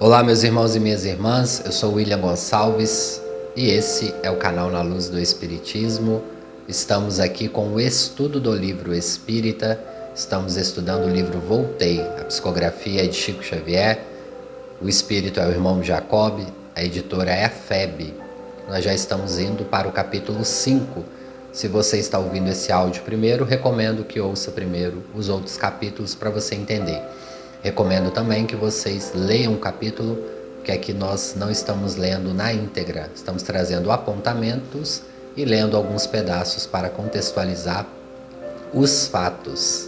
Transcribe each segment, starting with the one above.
Olá, meus irmãos e minhas irmãs, eu sou William Gonçalves e esse é o canal Na Luz do Espiritismo. Estamos aqui com o estudo do livro Espírita, estamos estudando o livro Voltei, a psicografia é de Chico Xavier, o espírito é o irmão Jacob, a editora é a FEB. Nós já estamos indo para o capítulo 5. Se você está ouvindo esse áudio primeiro, recomendo que ouça primeiro os outros capítulos para você entender. Recomendo também que vocês leiam o capítulo, que aqui nós não estamos lendo na íntegra. Estamos trazendo apontamentos e lendo alguns pedaços para contextualizar os fatos.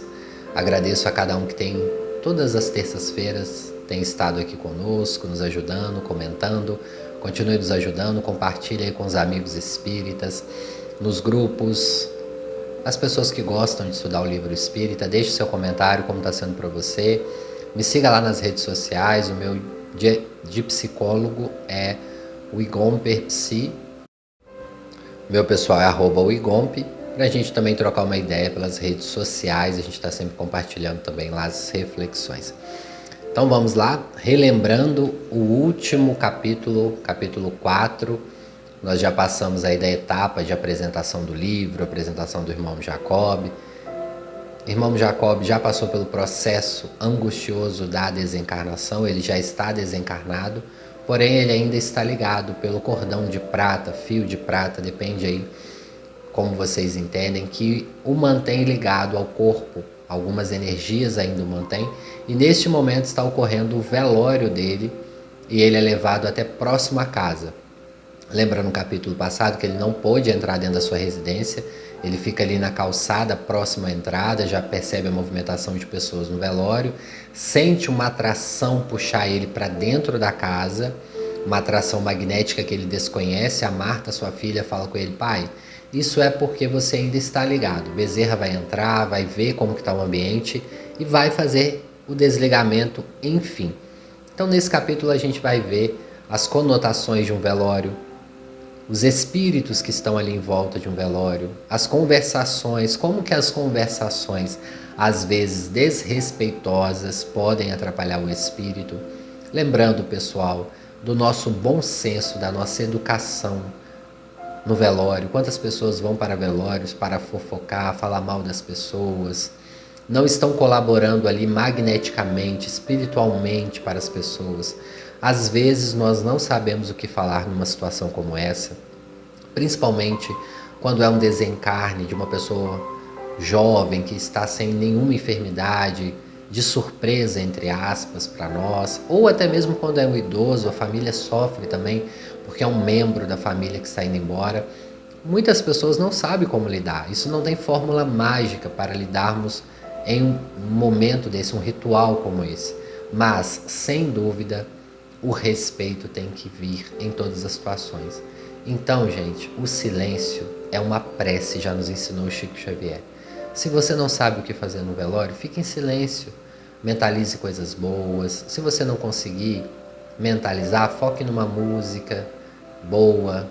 Agradeço a cada um que tem, todas as terças-feiras, tem estado aqui conosco, nos ajudando, comentando. Continue nos ajudando, compartilhe aí com os amigos espíritas, nos grupos. As pessoas que gostam de estudar o livro espírita, deixe seu comentário, como está sendo para você. Me siga lá nas redes sociais, o meu de psicólogo é o Igomper Psi. Meu pessoal é @oigompe, para a gente também trocar uma ideia pelas redes sociais, a gente está sempre compartilhando também lá as reflexões. Então vamos lá, relembrando o último capítulo, capítulo 4, nós já passamos aí da etapa de apresentação do livro, apresentação do irmão Jacob. Irmão Jacob já passou pelo processo angustioso da desencarnação, ele já está desencarnado, porém ele ainda está ligado pelo cordão de prata, fio de prata, depende aí como vocês entendem, que o mantém ligado ao corpo, algumas energias ainda o mantém, e neste momento está ocorrendo o velório dele e ele é levado até próximo à casa. Lembra no capítulo passado que ele não pôde entrar dentro da sua residência, ele fica ali na calçada próxima à entrada, já percebe a movimentação de pessoas no velório, sente uma atração puxar ele para dentro da casa, uma atração magnética que ele desconhece. A Marta, sua filha, fala com ele: pai, isso é porque você ainda está ligado. Bezerra vai entrar, vai ver como está o ambiente e vai fazer o desligamento, enfim. Então nesse capítulo a gente vai ver as conotações de um velório, os espíritos que estão ali em volta de um velório, as conversações, como que as conversações, às vezes desrespeitosas, podem atrapalhar o espírito. Lembrando, pessoal, do nosso bom senso, da nossa educação no velório. Quantas pessoas vão para velórios para fofocar, falar mal das pessoas, não estão colaborando ali magneticamente, espiritualmente para as pessoas. Às vezes nós não sabemos o que falar numa situação como essa, principalmente quando é um desencarne de uma pessoa jovem que está sem nenhuma enfermidade, de surpresa, entre aspas, para nós, ou até mesmo quando é um idoso, a família sofre também, porque é um membro da família que está indo embora. Muitas pessoas não sabem como lidar, isso não tem fórmula mágica para lidarmos em um momento desse, um ritual como esse, mas, sem dúvida, o respeito tem que vir em todas as situações. Então, gente, o silêncio é uma prece, já nos ensinou o Chico Xavier. Se você não sabe o que fazer no velório, fique em silêncio, mentalize coisas boas. Se você não conseguir mentalizar, foque numa música boa,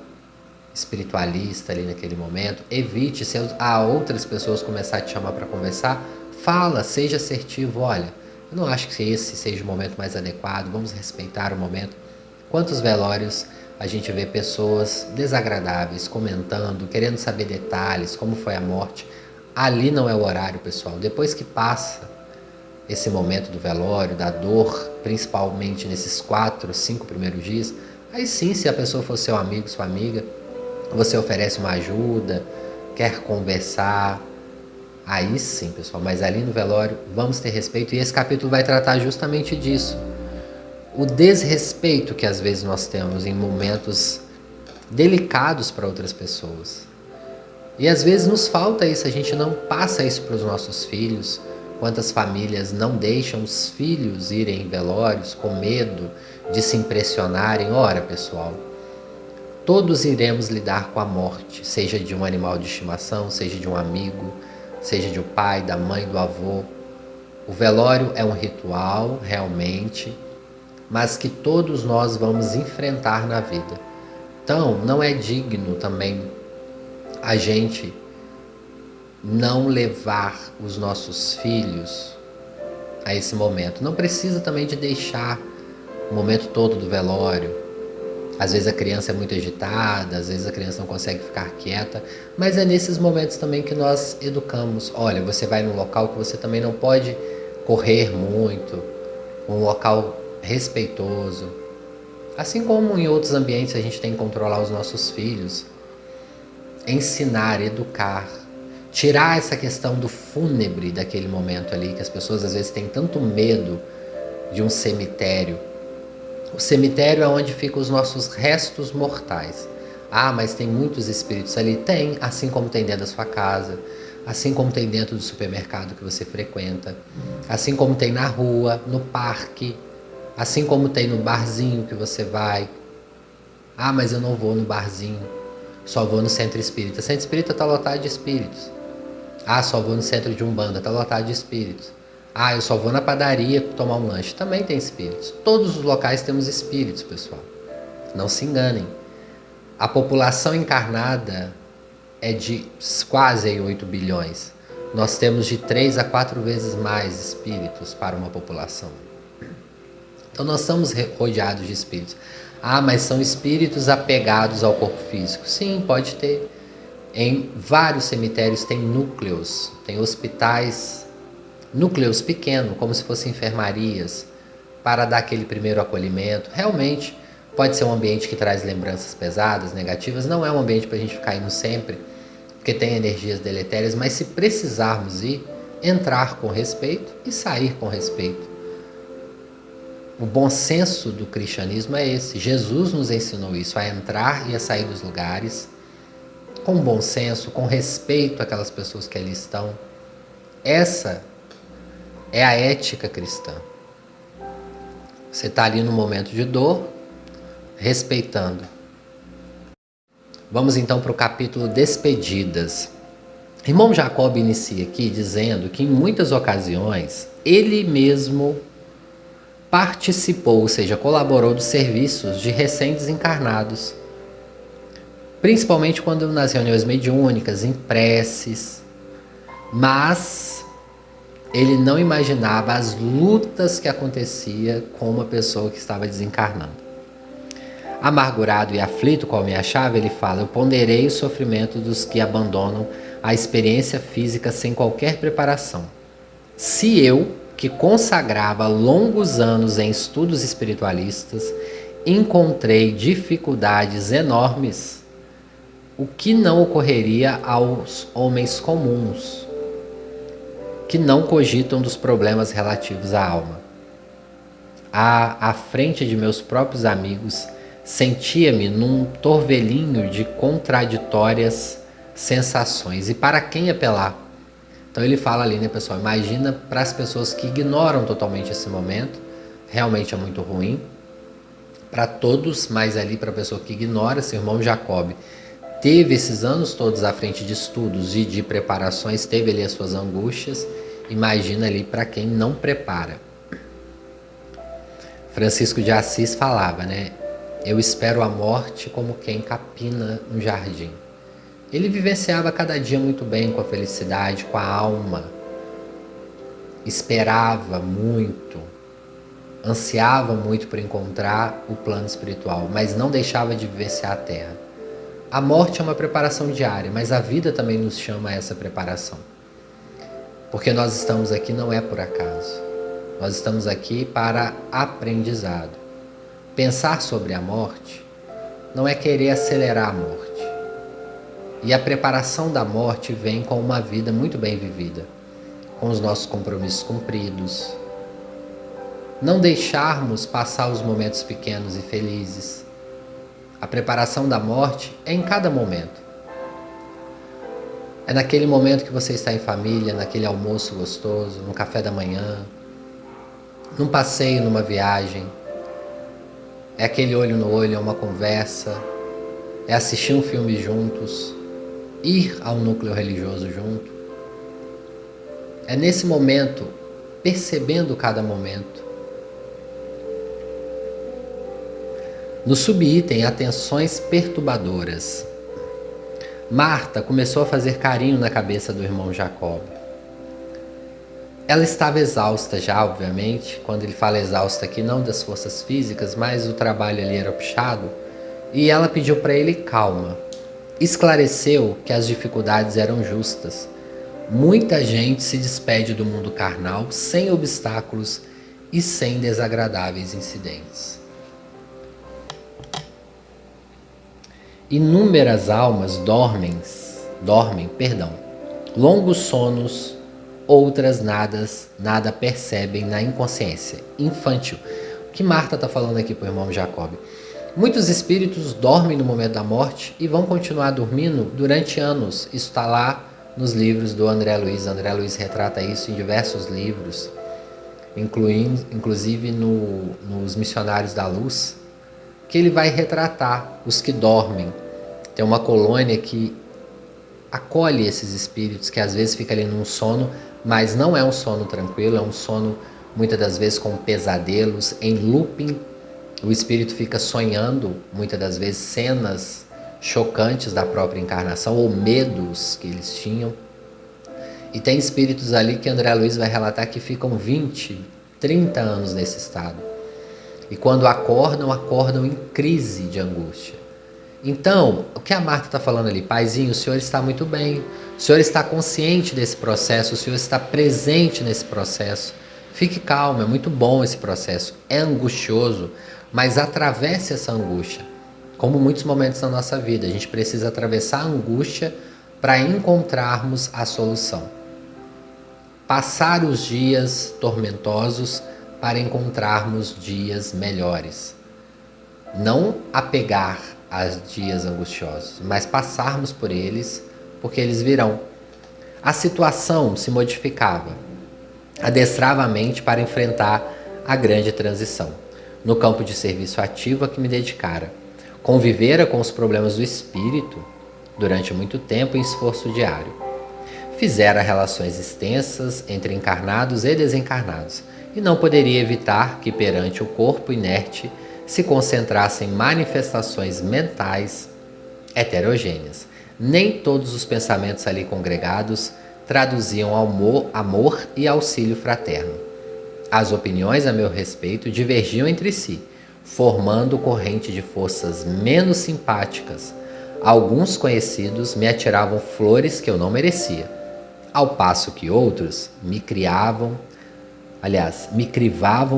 espiritualista ali naquele momento. Evite, se outras pessoas começar a te chamar para conversar, fala, seja assertivo. Olha, eu não acho que esse seja o momento mais adequado, vamos respeitar o momento. Quantos velórios a gente vê pessoas desagradáveis, comentando, querendo saber detalhes, como foi a morte. Ali não é o horário, pessoal. Depois que passa esse momento do velório, da dor, principalmente nesses 4, 5 primeiros dias, aí sim, se a pessoa for seu amigo, sua amiga, você oferece uma ajuda, quer conversar, aí sim, pessoal, mas ali no velório vamos ter respeito, e esse capítulo vai tratar justamente disso. O desrespeito que às vezes nós temos em momentos delicados para outras pessoas. E às vezes nos falta isso, a gente não passa isso para os nossos filhos. Quantas famílias não deixam os filhos irem em velórios com medo de se impressionarem? Ora, pessoal, todos iremos lidar com a morte, seja de um animal de estimação, seja de um amigo, seja de um pai, da mãe, do avô. O velório é um ritual, realmente, mas que todos nós vamos enfrentar na vida. Então, não é digno também a gente não levar os nossos filhos a esse momento. Não precisa também de deixar o momento todo do velório. Às vezes a criança é muito agitada, às vezes a criança não consegue ficar quieta, mas é nesses momentos também que nós educamos. Olha, você vai num local que você também não pode correr muito, um local respeitoso. Assim como em outros ambientes a gente tem que controlar os nossos filhos, ensinar, educar, tirar essa questão do fúnebre daquele momento ali, que as pessoas às vezes têm tanto medo de um cemitério. O cemitério é onde ficam os nossos restos mortais. Ah, mas tem muitos espíritos ali? Tem, assim como tem dentro da sua casa, assim como tem dentro do supermercado que você frequenta, assim como tem na rua, no parque, assim como tem no barzinho que você vai. Ah, mas eu não vou no barzinho, só vou no centro espírita. O centro espírita está lotado de espíritos. Ah, só vou no centro de Umbanda, está lotado de espíritos. Ah, eu só vou na padaria tomar um lanche. Também tem espíritos. Todos os locais temos espíritos, pessoal. Não se enganem. A população encarnada é de quase 8 bilhões. Nós temos de 3 a 4 vezes mais espíritos para uma população. Então nós estamos rodeados de espíritos. Ah, mas são espíritos apegados ao corpo físico. Sim, pode ter. Em vários cemitérios tem núcleos, tem hospitais, núcleos pequenos, como se fossem enfermarias, para dar aquele primeiro acolhimento. Realmente pode ser um ambiente que traz lembranças pesadas, negativas. Não é um ambiente para a gente ficar indo sempre, porque tem energias deletérias, mas se precisarmos ir, entrar com respeito e sair com respeito. O bom senso do cristianismo é esse. Jesus nos ensinou isso, a entrar e a sair dos lugares com bom senso, com respeito àquelas pessoas que ali estão. Essa é a ética cristã. Você está ali no momento de dor, respeitando. Vamos então para o capítulo Despedidas. Irmão Jacob inicia aqui dizendo que em muitas ocasiões ele mesmo participou, ou seja, colaborou dos serviços de recém-desencarnados, principalmente quando nas reuniões mediúnicas, em preces, mas ele não imaginava as lutas que acontecia com uma pessoa que estava desencarnando. Amargurado e aflito, qual me achava, ele fala: eu ponderei o sofrimento dos que abandonam a experiência física sem qualquer preparação. Se eu, que consagrava longos anos em estudos espiritualistas, encontrei dificuldades enormes, o que não ocorreria aos homens comuns, que não cogitam dos problemas relativos à alma. À frente de meus próprios amigos, sentia-me num torvelinho de contraditórias sensações. E para quem apelar? Então ele fala ali, né, pessoal? Imagina para as pessoas que ignoram totalmente esse momento. Realmente é muito ruim para todos, mas ali para a pessoa que ignora, seu irmão Jacob teve esses anos todos à frente de estudos e de preparações, teve ali as suas angústias. Imagina ali para quem não prepara. Francisco de Assis falava, né? Eu espero a morte como quem capina um jardim. Ele vivenciava cada dia muito bem, com a felicidade, com a alma. Esperava muito, ansiava muito por encontrar o plano espiritual, mas não deixava de vivenciar a terra. A morte é uma preparação diária, mas a vida também nos chama a essa preparação. Porque nós estamos aqui não é por acaso. Nós estamos aqui para aprendizado. Pensar sobre a morte não é querer acelerar a morte. E a preparação da morte vem com uma vida muito bem vivida, com os nossos compromissos cumpridos. Não deixarmos passar os momentos pequenos e felizes. A preparação da morte é em cada momento. É naquele momento que você está em família, naquele almoço gostoso, no café da manhã, num passeio, numa viagem. É aquele olho no olho, é uma conversa, é assistir um filme juntos, ir ao núcleo religioso junto. É nesse momento, percebendo cada momento. No subitem, atenções perturbadoras. Marta começou a fazer carinho na cabeça do irmão Jacob. Ela estava exausta já, obviamente. Quando ele fala exausta aqui, não das forças físicas, mas o trabalho ali era puxado. E ela pediu para ele calma. Esclareceu que as dificuldades eram justas. Muita gente se despede do mundo carnal sem obstáculos e sem desagradáveis incidentes. Inúmeras almas dormem, longos sonos, outras nada percebem na inconsciência infantil. O que Marta está falando aqui para o irmão Jacob? Muitos espíritos dormem no momento da morte e vão continuar dormindo durante anos. Isso está lá nos livros do André Luiz. André Luiz retrata isso em diversos livros, inclusive nos Missionários da Luz, que ele vai retratar os que dormem. Tem uma colônia que acolhe esses espíritos que às vezes fica ali num sono, mas não é um sono tranquilo, é um sono muitas das vezes com pesadelos, em looping. O espírito fica sonhando muitas das vezes cenas chocantes da própria encarnação ou medos que eles tinham. E tem espíritos ali que André Luiz vai relatar que ficam 20, 30 anos nesse estado. E quando acordam em crise de angústia. Então, o que a Marta está falando ali? Paizinho, o senhor está muito bem, o senhor está consciente desse processo, o senhor está presente nesse processo. Fique calmo, é muito bom esse processo, é angustioso, mas atravesse essa angústia. Como muitos momentos na nossa vida, a gente precisa atravessar a angústia para encontrarmos a solução. Passar os dias tormentosos para encontrarmos dias melhores. Não apegar a dias angustiosos, mas passarmos por eles, porque eles virão. A situação se modificava, adestrava a mente para enfrentar a grande transição. No campo de serviço ativo a que me dedicara, convivera com os problemas do espírito durante muito tempo em esforço diário. Fizera relações extensas entre encarnados e desencarnados, e não poderia evitar que perante o corpo inerte se concentrassem manifestações mentais heterogêneas. Nem todos os pensamentos ali congregados traduziam amor e auxílio fraterno. As opiniões a meu respeito divergiam entre si, formando corrente de forças menos simpáticas. Alguns conhecidos me atiravam flores que eu não merecia, ao passo que outros me crivavam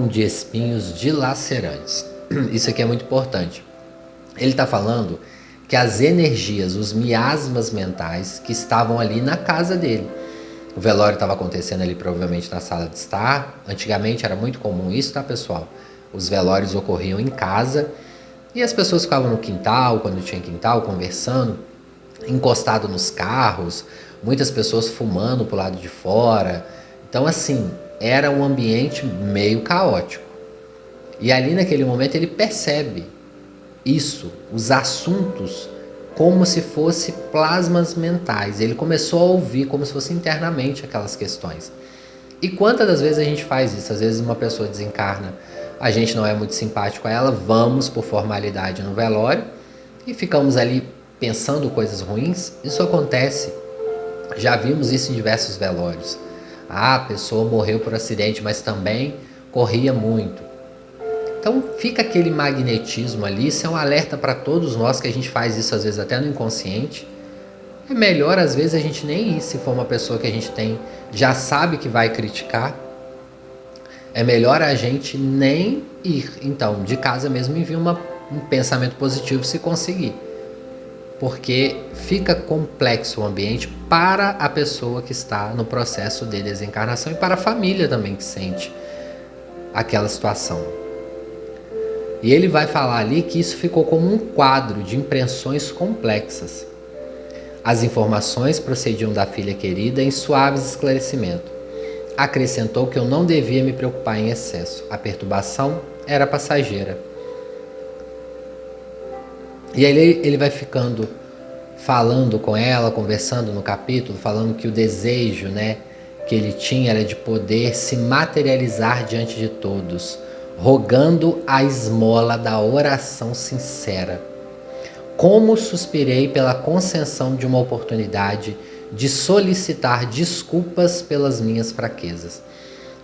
de espinhos dilacerantes. Isso aqui é muito importante. Ele está falando que as energias, os miasmas mentais que estavam ali na casa dele. O velório estava acontecendo ali provavelmente na sala de estar. Antigamente era muito comum isso, tá, pessoal? Os velórios ocorriam em casa e as pessoas ficavam no quintal, quando tinha quintal, conversando, encostado nos carros, muitas pessoas fumando pro lado de fora. Então, assim, era um ambiente meio caótico. E ali naquele momento ele percebe isso, os assuntos, como se fosse plasmas mentais. Ele começou a ouvir como se fosse internamente aquelas questões. E quantas das vezes a gente faz isso? Às vezes uma pessoa desencarna, a gente não é muito simpático a ela, vamos por formalidade no velório e ficamos ali pensando coisas ruins. Isso acontece. Já vimos isso em diversos velórios. A pessoa morreu por acidente, mas também corria muito. Então fica aquele magnetismo ali, isso é um alerta para todos nós que a gente faz isso às vezes até no inconsciente. É melhor às vezes a gente nem ir se for uma pessoa que a gente já sabe que vai criticar. É melhor a gente nem ir. Então, de casa mesmo envia um pensamento positivo se conseguir. Porque fica complexo o ambiente para a pessoa que está no processo de desencarnação e para a família também que sente aquela situação. E ele vai falar ali que isso ficou como um quadro de impressões complexas. As informações procediam da filha querida em suaves esclarecimentos. Acrescentou que eu não devia me preocupar em excesso. A perturbação era passageira. E aí ele vai ficando falando com ela, conversando no capítulo, falando que o desejo, que ele tinha era de poder se materializar diante de todos, rogando a esmola da oração sincera. Como suspirei pela concessão de uma oportunidade de solicitar desculpas pelas minhas fraquezas.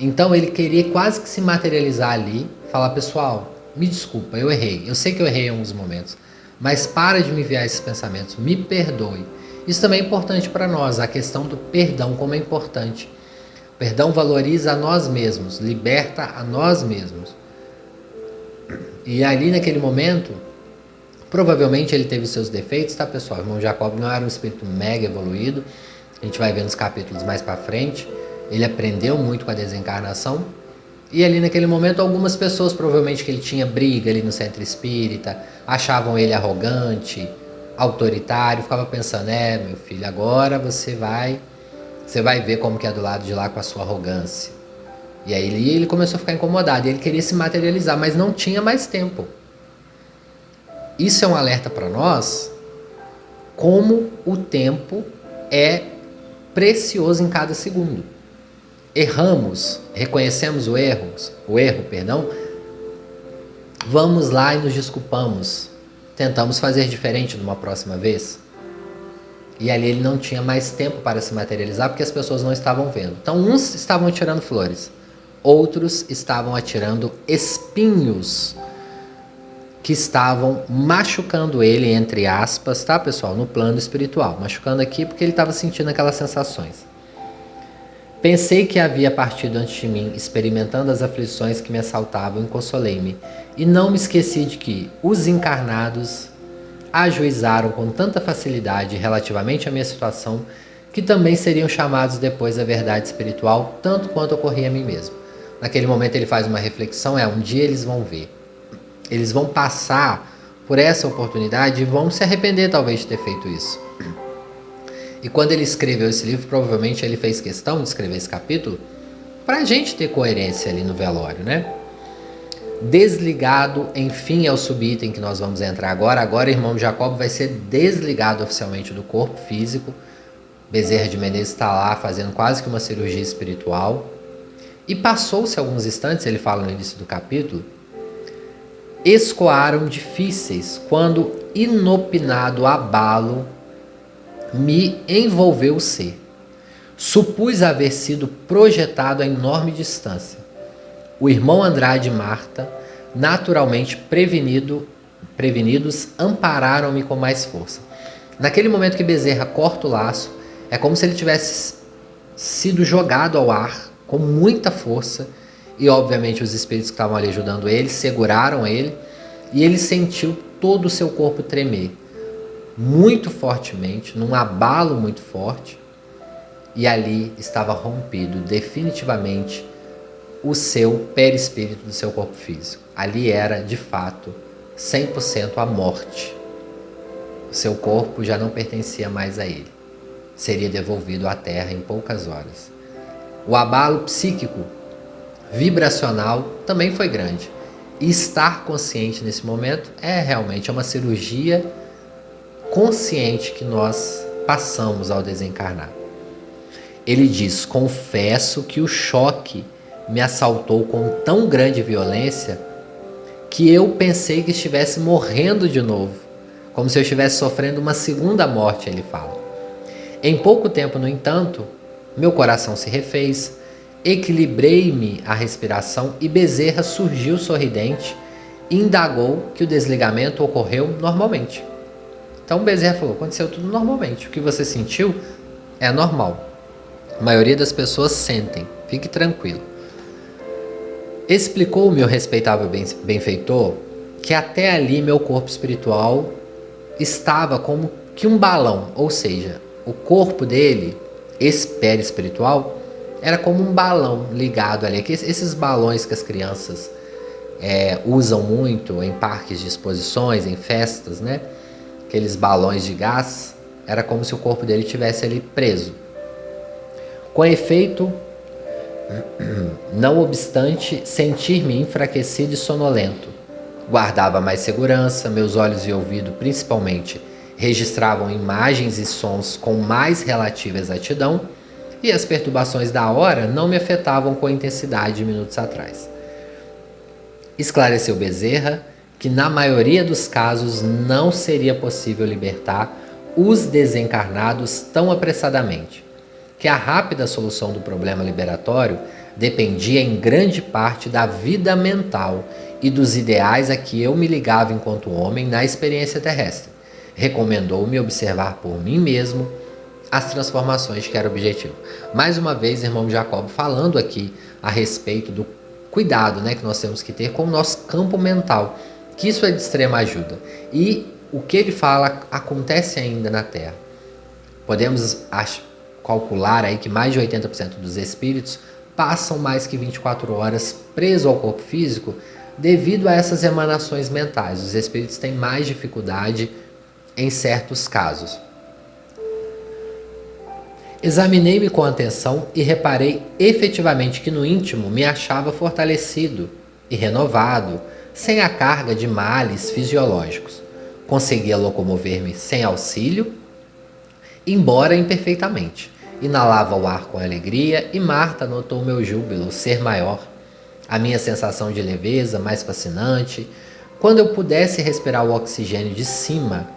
Então ele queria quase que se materializar ali, falar, pessoal, me desculpa, eu errei. Eu sei que eu errei em alguns momentos, mas para de me enviar esses pensamentos, me perdoe. Isso também é importante para nós, a questão do perdão, como é importante. O perdão valoriza a nós mesmos, liberta a nós mesmos. E ali naquele momento, provavelmente ele teve os seus defeitos, tá, pessoal? O irmão Jacob não era um espírito mega evoluído, a gente vai ver nos capítulos mais para frente. Ele aprendeu muito com a desencarnação. E ali naquele momento algumas pessoas, provavelmente que ele tinha briga ali no centro espírita, achavam ele arrogante, autoritário, ficava pensando, meu filho, agora você vai ver como que é do lado de lá com a sua arrogância. E aí ele começou a ficar incomodado, ele queria se materializar, mas não tinha mais tempo. Isso é um alerta para nós, como o tempo é precioso em cada segundo. Erramos, reconhecemos o erro, vamos lá e nos desculpamos, tentamos fazer diferente numa próxima vez. E ali ele não tinha mais tempo para se materializar porque as pessoas não estavam vendo. Então uns estavam atirando flores, outros estavam atirando espinhos que estavam machucando ele, entre aspas, tá, pessoal, no plano espiritual. Machucando aqui porque ele estava sentindo aquelas sensações. Pensei que havia partido antes de mim, experimentando as aflições que me assaltavam, e consolei-me. E não me esqueci de que os encarnados ajuizaram com tanta facilidade relativamente à minha situação, que também seriam chamados depois à verdade espiritual, tanto quanto ocorria a mim mesmo. Naquele momento ele faz uma reflexão, um dia eles vão ver. Eles vão passar por essa oportunidade e vão se arrepender talvez de ter feito isso. E quando ele escreveu esse livro, provavelmente ele fez questão de escrever esse capítulo para a gente ter coerência ali no velório, né? Desligado, enfim, é o subitem que nós vamos entrar agora. Agora o irmão Jacob vai ser desligado oficialmente do corpo físico. Bezerra de Menezes está lá fazendo quase que uma cirurgia espiritual. E passou-se alguns instantes, ele fala no início do capítulo, escoaram difíceis quando inopinado abalo me envolveu o ser. Supus haver sido projetado a enorme distância. O irmão Andrade e Marta, naturalmente prevenidos, ampararam-me com mais força. Naquele momento que Bezerra corta o laço, é como se ele tivesse sido jogado ao ar com muita força, e obviamente os espíritos que estavam ali ajudando ele seguraram ele, e ele sentiu todo o seu corpo tremer muito fortemente, num abalo muito forte, e ali estava rompido definitivamente o seu perispírito do seu corpo físico. Ali era, de fato, 100% a morte. O seu corpo já não pertencia mais a ele. Seria devolvido à Terra em poucas horas. O abalo psíquico, vibracional, também foi grande. E estar consciente nesse momento realmente uma cirurgia consciente que nós passamos ao desencarnar. Ele diz, confesso que o choque me assaltou com tão grande violência que eu pensei que estivesse morrendo de novo, como se eu estivesse sofrendo uma segunda morte, ele fala. Em pouco tempo, no entanto, meu coração se refez, equilibrei-me a respiração e Bezerra surgiu sorridente e indagou que o desligamento ocorreu normalmente. Então Bezerra falou, aconteceu tudo normalmente, o que você sentiu é normal. A maioria das pessoas sentem, fique tranquilo. Explicou o meu respeitável benfeitor que até ali meu corpo espiritual estava como que um balão, ou seja, o corpo dele, esse perispiritual, era como um balão ligado ali. Esses balões que as crianças usam muito em parques de exposições, em festas, né? Aqueles balões de gás, era como se o corpo dele estivesse ali preso. Com efeito, não obstante sentir-me enfraquecido e sonolento, guardava mais segurança, meus olhos e ouvido principalmente registravam imagens e sons com mais relativa exatidão, e as perturbações da hora não me afetavam com a intensidade de minutos atrás. Esclareceu Bezerra que na maioria dos casos não seria possível libertar os desencarnados tão apressadamente, que a rápida solução do problema liberatório dependia em grande parte da vida mental e dos ideais a que eu me ligava enquanto homem na experiência terrestre. Recomendou-me observar por mim mesmo as transformações que era o objetivo. Mais uma vez, irmão Jacob falando aqui a respeito do cuidado, né, que nós temos que ter com o nosso campo mental, que isso é de extrema ajuda. E o que ele fala acontece ainda na Terra. Podemos calcular aí que mais de 80% dos espíritos passam mais que 24 horas presos ao corpo físico devido a essas emanações mentais. Os espíritos têm mais dificuldade em certos casos. Examinei-me com atenção e reparei efetivamente que no íntimo me achava fortalecido e renovado, sem a carga de males fisiológicos. Conseguia locomover-me sem auxílio, embora imperfeitamente. Inalava o ar com alegria e Marta notou meu júbilo ser maior, a minha sensação de leveza mais fascinante, quando eu pudesse respirar o oxigênio de cima,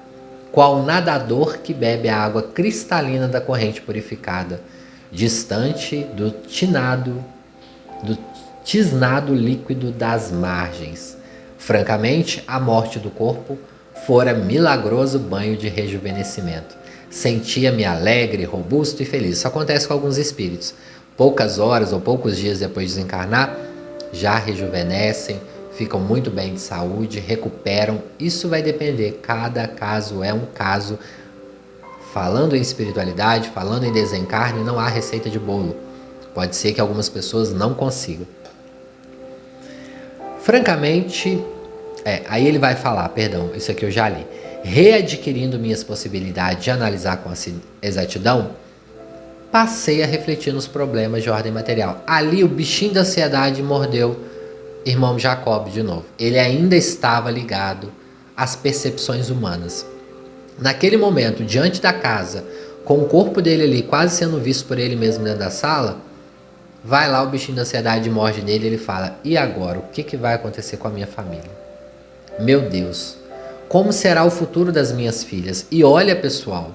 qual nadador que bebe a água cristalina da corrente purificada, distante do tisnado líquido das margens. Francamente, a morte do corpo fora milagroso banho de rejuvenescimento. Sentia-me alegre, robusto e feliz. Isso acontece com alguns espíritos. Poucas horas ou poucos dias depois de desencarnar, já rejuvenescem, ficam muito bem de saúde, recuperam. Isso vai depender, cada caso é um caso. Falando em espiritualidade, falando em desencarne, não há receita de bolo. Pode ser que algumas pessoas não consigam. Francamente, aí ele vai falar, perdão, isso aqui eu já li. Readquirindo minhas possibilidades de analisar com exatidão, passei a refletir nos problemas de ordem material. Ali o bichinho da ansiedade mordeu irmão Jacob de novo. Ele ainda estava ligado às percepções humanas. Naquele momento, diante da casa, com o corpo dele ali quase sendo visto por ele mesmo dentro da sala, vai lá o bichinho da ansiedade, morde nele e ele fala: e agora? O que vai acontecer com a minha família? Meu Deus, como será o futuro das minhas filhas? E olha, pessoal,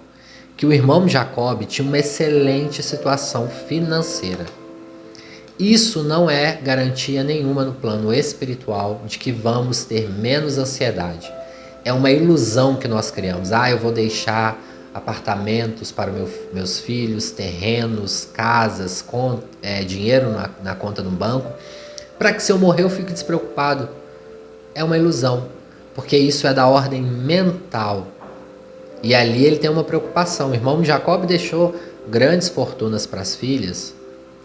que o irmão Jacob tinha uma excelente situação financeira. Isso não é garantia nenhuma no plano espiritual de que vamos ter menos ansiedade. É uma ilusão que nós criamos. Eu vou deixar apartamentos para meus filhos, terrenos, casas, dinheiro na conta no banco, para que se eu morrer eu fique despreocupado. É uma ilusão, porque isso é da ordem mental. E ali ele tem uma preocupação. O irmão Jacob deixou grandes fortunas para as filhas,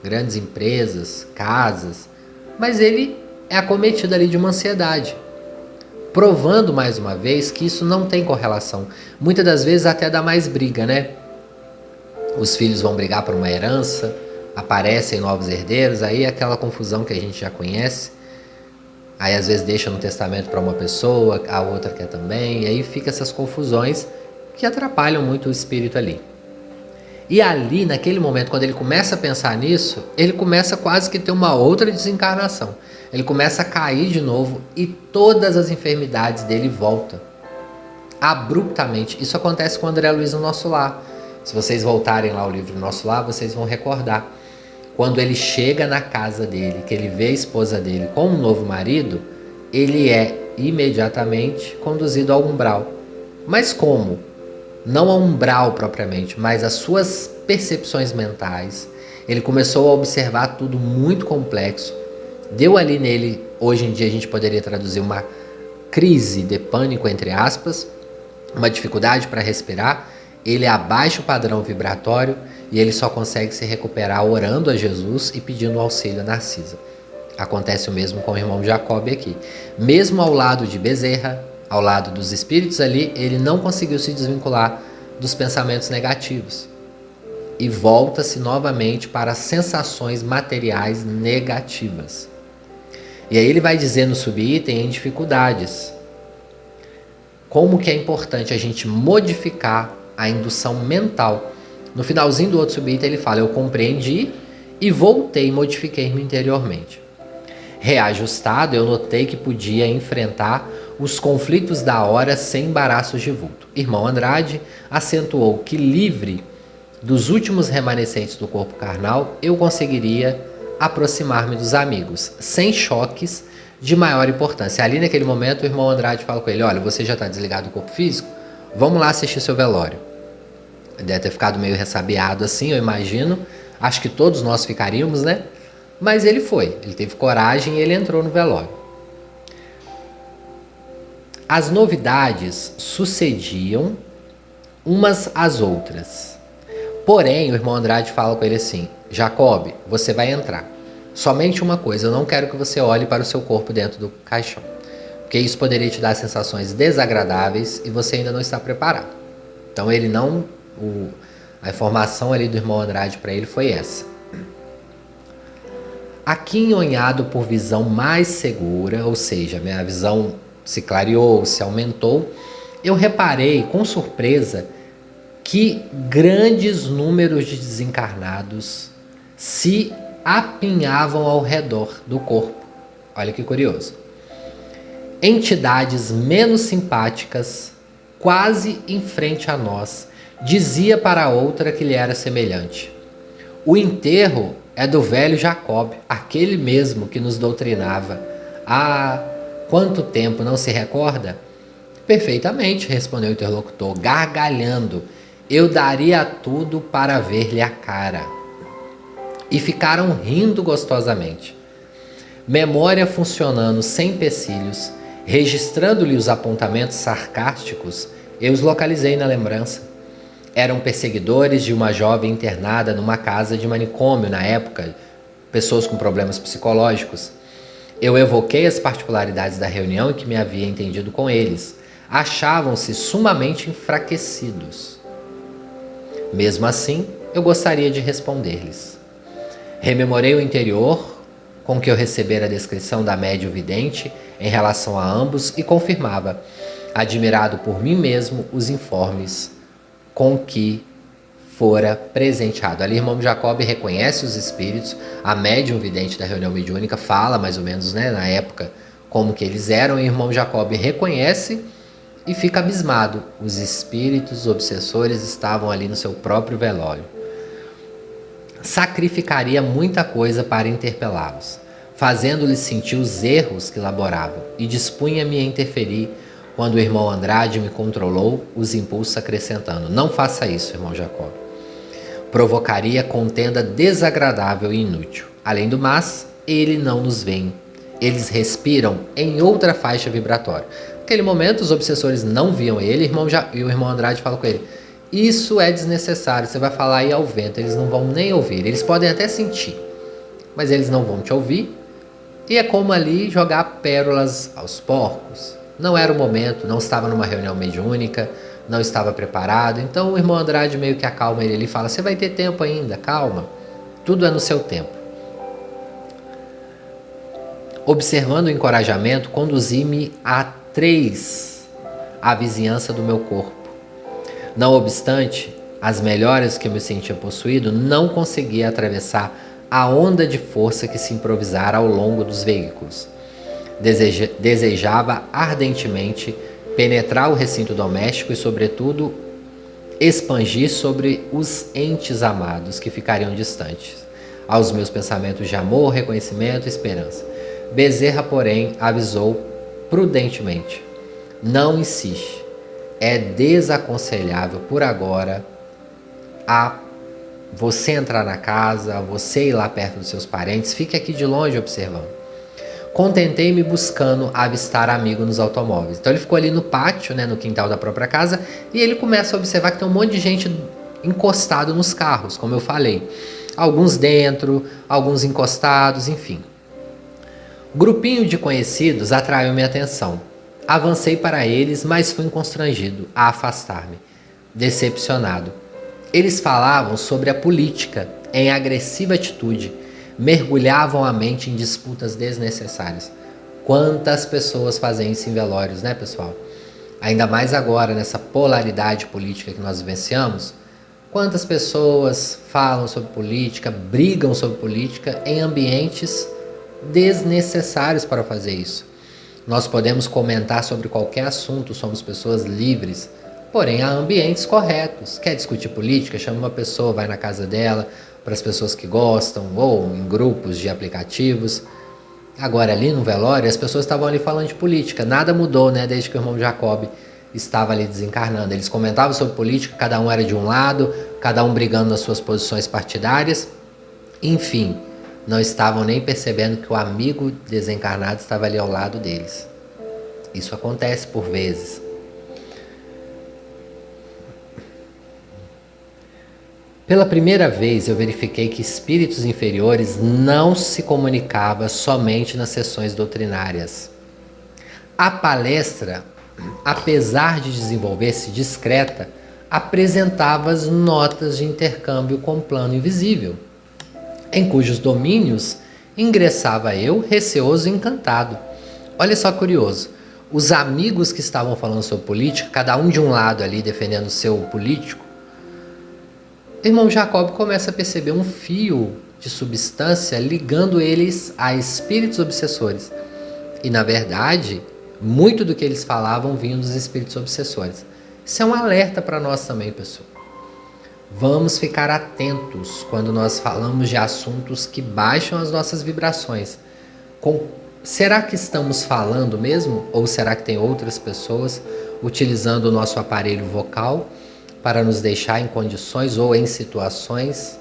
grandes empresas, casas, mas ele é acometido ali de uma ansiedade, provando mais uma vez que isso não tem correlação. Muitas das vezes até dá mais briga, né? Os filhos vão brigar por uma herança, aparecem novos herdeiros, aí é aquela confusão que a gente já conhece. Aí às vezes deixa no testamento para uma pessoa, a outra quer também, e aí fica essas confusões que atrapalham muito o espírito ali. E ali, naquele momento, quando ele começa a pensar nisso, ele começa quase que ter uma outra desencarnação. Ele começa a cair de novo e todas as enfermidades dele voltam abruptamente. Isso acontece com o André Luiz no Nosso Lar. Se vocês voltarem lá ao livro Nosso Lar, vocês vão recordar. Quando ele chega na casa dele, que ele vê a esposa dele com um novo marido, ele é imediatamente conduzido ao umbral. Mas como? Não ao umbral propriamente, mas as suas percepções mentais. Ele começou a observar tudo muito complexo. Deu ali nele, hoje em dia a gente poderia traduzir uma crise de pânico, entre aspas, uma dificuldade para respirar. Ele abaixa o padrão vibratório e ele só consegue se recuperar orando a Jesus e pedindo auxílio a Narcisa. Acontece o mesmo com o irmão Jacob aqui. Mesmo ao lado de Bezerra, ao lado dos espíritos ali, ele não conseguiu se desvincular dos pensamentos negativos. E volta-se novamente para as sensações materiais negativas. E aí ele vai dizer no subitem em dificuldades. Como que é importante a gente modificar a indução mental. No finalzinho do outro subitem ele fala: eu compreendi e voltei e modifiquei-me interiormente. Reajustado, eu notei que podia enfrentar os conflitos da hora sem embaraços de vulto. Irmão Andrade acentuou que, livre dos últimos remanescentes do corpo carnal, eu conseguiria aproximar-me dos amigos, sem choques de maior importância. Ali naquele momento o irmão Andrade fala com ele: olha, você já está desligado do corpo físico? Vamos lá assistir seu velório. Ele deve ter ficado meio ressabiado assim, eu imagino. Acho que todos nós ficaríamos, né? Mas ele foi, ele teve coragem e ele entrou no velório. As novidades sucediam umas às outras. Porém, o irmão Andrade fala com ele assim: Jacob, você vai entrar. Somente uma coisa, eu não quero que você olhe para o seu corpo dentro do caixão, porque isso poderia te dar sensações desagradáveis e você ainda não está preparado. Então ele não... a informação ali do irmão Andrade para ele foi essa. Aquinhonhado por visão mais segura, ou seja, minha visão se clareou, se aumentou, eu reparei com surpresa que grandes números de desencarnados se apinhavam ao redor do corpo. Olha que curioso. Entidades menos simpáticas, quase em frente a nós, dizia para a outra que lhe era semelhante: o enterro é do velho Jacob, aquele mesmo que nos doutrinava. Ah, quanto tempo, não se recorda? Perfeitamente, respondeu o interlocutor, gargalhando. Eu daria tudo para ver-lhe a cara. E ficaram rindo gostosamente. Memória funcionando sem empecilhos, registrando-lhe os apontamentos sarcásticos, eu os localizei na lembrança. Eram perseguidores de uma jovem internada numa casa de manicômio na época, pessoas com problemas psicológicos. Eu evoquei as particularidades da reunião em que me havia entendido com eles. Achavam-se sumamente enfraquecidos. Mesmo assim, eu gostaria de responder-lhes. Rememorei o interior com que eu recebera a descrição da médium vidente em relação a ambos e confirmava, admirado por mim mesmo, os informes com que fora presenteado. Ali, irmão Jacob reconhece os espíritos, a médium vidente da reunião mediúnica fala mais ou menos, né, na época, como que eles eram, e o irmão Jacob reconhece e fica abismado. Os espíritos obsessores estavam ali no seu próprio velório. Sacrificaria muita coisa para interpelá-los, fazendo-lhes sentir os erros que laboravam, e dispunha-me a interferir quando o irmão Andrade me controlou, os impulsos acrescentando: não faça isso, irmão Jacob. Provocaria contenda desagradável e inútil. Além do mais, ele não nos vê. Eles respiram em outra faixa vibratória. Naquele momento, os obsessores não viam ele, e o irmão Andrade fala com ele: isso é desnecessário, você vai falar aí ao vento, eles não vão nem ouvir, eles podem até sentir, mas eles não vão te ouvir, e é como ali jogar pérolas aos porcos. Não era o momento, não estava numa reunião mediúnica, não estava preparado, então o irmão Andrade meio que acalma ele ali e fala: você vai ter tempo ainda, calma, tudo é no seu tempo. Observando o encorajamento, conduzi-me a 3 à vizinhança do meu corpo. Não obstante, as melhoras que me sentia possuído, não conseguia atravessar a onda de força que se improvisara ao longo dos veículos. Desejava ardentemente penetrar o recinto doméstico e, sobretudo, expandir sobre os entes amados que ficariam distantes aos meus pensamentos de amor, reconhecimento e esperança. Bezerra, porém, avisou prudentemente: não insiste. É desaconselhável por agora a você entrar na casa, a você ir lá perto dos seus parentes. Fique aqui de longe observando. Contentei-me buscando avistar amigo nos automóveis. Então ele ficou ali no pátio, né, no quintal da própria casa, e ele começa a observar que tem um monte de gente encostado nos carros, como eu falei. Alguns dentro, alguns encostados, enfim. O grupinho de conhecidos atraiu minha atenção. Avancei para eles, mas fui constrangido a afastar-me, decepcionado. Eles falavam sobre a política em agressiva atitude, mergulhavam a mente em disputas desnecessárias. Quantas pessoas fazem isso em velórios, né, pessoal? Ainda mais agora, nessa polaridade política que nós vivenciamos. Quantas pessoas falam sobre política, brigam sobre política em ambientes desnecessários para fazer isso. Nós podemos comentar sobre qualquer assunto, somos pessoas livres, porém há ambientes corretos. Quer discutir política? Chama uma pessoa, vai na casa dela, para as pessoas que gostam, ou em grupos de aplicativos. Agora ali no velório, as pessoas estavam ali falando de política. Nada mudou, né, desde que o irmão Jacob estava ali desencarnando. Eles comentavam sobre política, cada um era de um lado, cada um brigando nas suas posições partidárias. Enfim, não estavam nem percebendo que o amigo desencarnado estava ali ao lado deles. Isso acontece por vezes. Pela primeira vez eu verifiquei que espíritos inferiores não se comunicavam somente nas sessões doutrinárias. A palestra, apesar de desenvolver-se discreta, apresentava as notas de intercâmbio com o plano invisível, em cujos domínios ingressava eu, receoso e encantado. Olha só curioso, os amigos que estavam falando sobre política, cada um de um lado ali defendendo o seu político, o irmão Jacob começa a perceber um fio de substância ligando eles a espíritos obsessores. E na verdade, muito do que eles falavam vinha dos espíritos obsessores. Isso é um alerta para nós também, pessoal. Vamos ficar atentos quando nós falamos de assuntos que baixam as nossas vibrações. Será que estamos falando mesmo? Ou será que tem outras pessoas utilizando o nosso aparelho vocal para nos deixar em condições ou em situações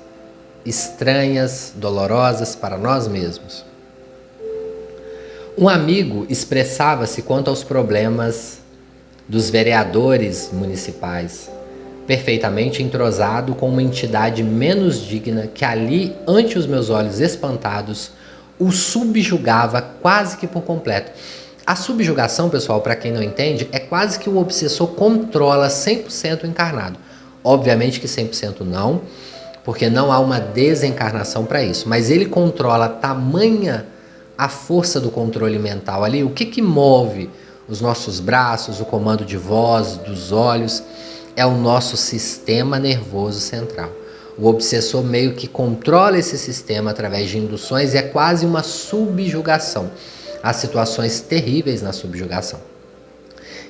estranhas, dolorosas para nós mesmos? Um amigo expressava-se quanto aos problemas dos vereadores municipais, perfeitamente entrosado com uma entidade menos digna que ali, ante os meus olhos espantados, o subjugava quase que por completo. A subjugação, pessoal, para quem não entende, é quase que o obsessor controla 100% o encarnado. Obviamente que 100% não, porque não há uma desencarnação para isso. Mas ele controla tamanha a força do controle mental ali. O que move os nossos braços, o comando de voz, dos olhos, é o nosso sistema nervoso central. O obsessor meio que controla esse sistema através de induções e é quase uma subjugação. Há situações terríveis na subjugação.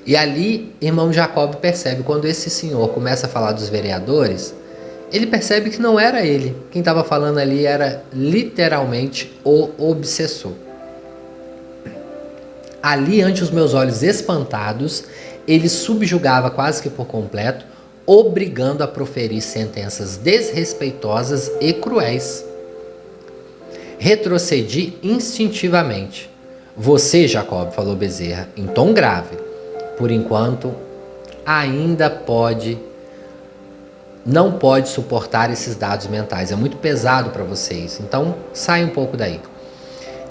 E ali, irmão Jacob percebe, quando esse senhor começa a falar dos vereadores, ele percebe que não era ele. Quem estava falando ali era literalmente o obsessor. Ali, ante os meus olhos espantados, ele subjugava quase que por completo, obrigando a proferir sentenças desrespeitosas e cruéis. Retrocedi instintivamente. Você, Jacob, falou Bezerra, em tom grave, por enquanto, ainda não pode suportar esses dados mentais. É muito pesado para vocês. Então, sai um pouco daí.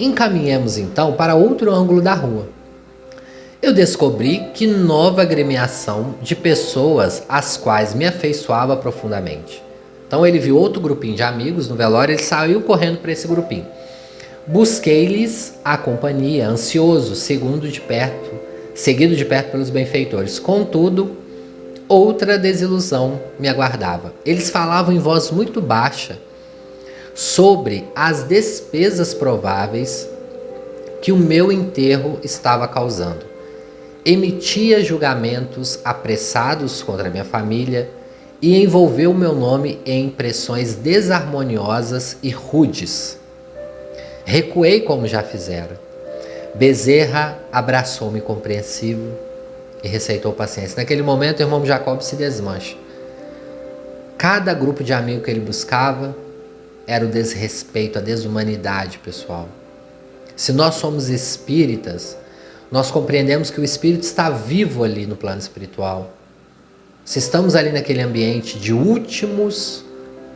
Encaminhemos, então, para outro ângulo da rua. Eu descobri que nova agremiação de pessoas às quais me afeiçoava profundamente. Então, ele viu outro grupinho de amigos no velório, ele saiu correndo para esse grupinho. Busquei-lhes a companhia, ansioso, seguido de perto pelos benfeitores. Contudo, outra desilusão me aguardava. Eles falavam em voz muito baixa sobre as despesas prováveis que o meu enterro estava causando. Emitia julgamentos apressados contra a minha família e envolveu o meu nome em impressões desarmoniosas e rudes. Recuei como já fizera. Bezerra abraçou-me compreensivo e receitou paciência. Naquele momento, o irmão Jacob se desmancha. Cada grupo de amigo que ele buscava era o desrespeito, a desumanidade, pessoal. Se nós somos espíritas, nós compreendemos que o espírito está vivo ali no plano espiritual. Se estamos ali naquele ambiente de últimos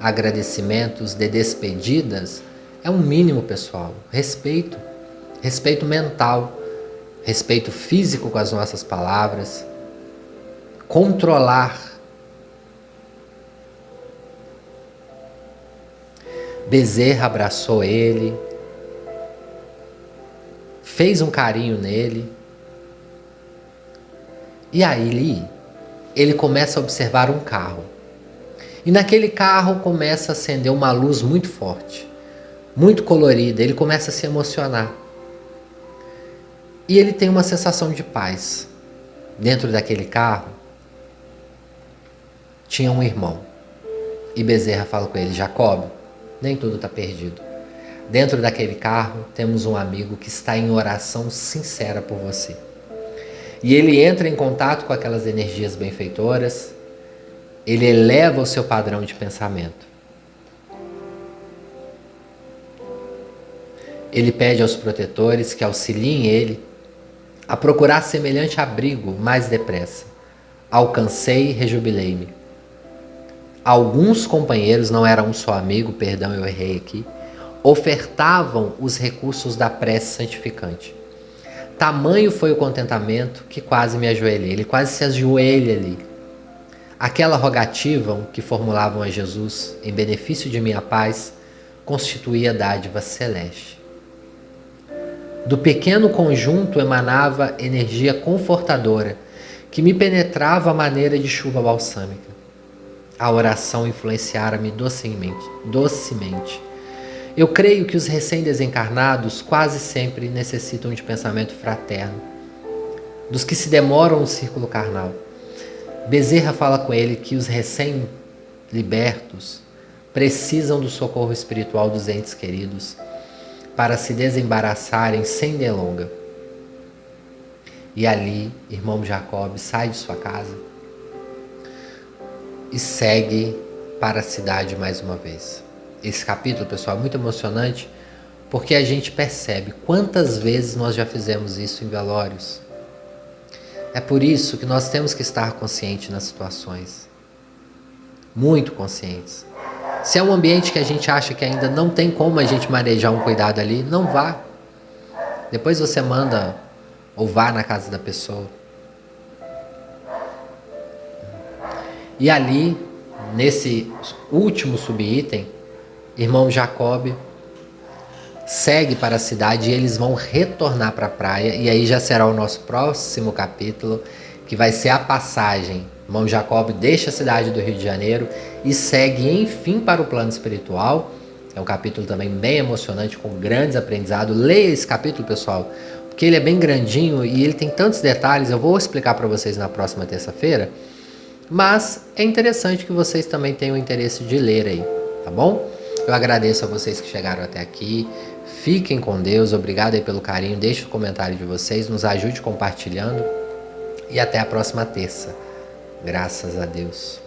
agradecimentos, de despedidas, é um mínimo, pessoal. Respeito. Respeito mental. Respeito físico com as nossas palavras. Controlar. Bezerra abraçou ele. Fez um carinho nele. E aí ele começa a observar um carro. E naquele carro começa a acender uma luz muito forte, muito colorida. Ele começa a se emocionar. E ele tem uma sensação de paz. Dentro daquele carro tinha um irmão. E Bezerra fala com ele: Jacob, Nem tudo está perdido. Dentro daquele carro temos um amigo que está em oração sincera por você. E ele entra em contato com aquelas energias benfeitoras, ele eleva o seu padrão de pensamento. Ele pede aos protetores que auxiliem ele a procurar semelhante abrigo mais depressa. Alcancei e rejubilei-me. Alguns companheiros, não era um só amigo, perdão, eu errei aqui, ofertavam os recursos da prece santificante. Tamanho foi o contentamento que quase me ajoelhei. Ele quase se ajoelha ali. Aquela rogativa que formulavam a Jesus em benefício de minha paz constituía dádiva celeste. Do pequeno conjunto emanava energia confortadora que me penetrava à maneira de chuva balsâmica. A oração influenciara-me docemente. Eu creio que os recém-desencarnados quase sempre necessitam de pensamento fraterno, dos que se demoram no círculo carnal. Bezerra fala com ele que os recém-libertos precisam do socorro espiritual dos entes queridos para se desembaraçarem sem delonga. E ali, irmão Jacob sai de sua casa e segue para a cidade mais uma vez. Esse capítulo, pessoal, é muito emocionante porque a gente percebe quantas vezes nós já fizemos isso em velórios. É por isso que nós temos que estar conscientes nas situações. Muito conscientes. Se é um ambiente que a gente acha que ainda não tem como a gente manejar um cuidado ali, não vá. Depois você manda ou vá na casa da pessoa. E ali, nesse último subitem, irmão Jacob segue para a cidade e eles vão retornar para a praia. E aí já será o nosso próximo capítulo, que vai ser a passagem. Irmão Jacob deixa a cidade do Rio de Janeiro e segue, enfim, para o plano espiritual. É um capítulo também bem emocionante, com grandes aprendizados. Leia esse capítulo, pessoal, porque ele é bem grandinho e ele tem tantos detalhes. Eu vou explicar para vocês na próxima terça-feira. Mas é interessante que vocês também tenham interesse de ler aí, tá bom? Eu agradeço a vocês que chegaram até aqui. Fiquem com Deus. Obrigado aí pelo carinho. Deixe o comentário de vocês. Nos ajude compartilhando. E até a próxima terça. Graças a Deus.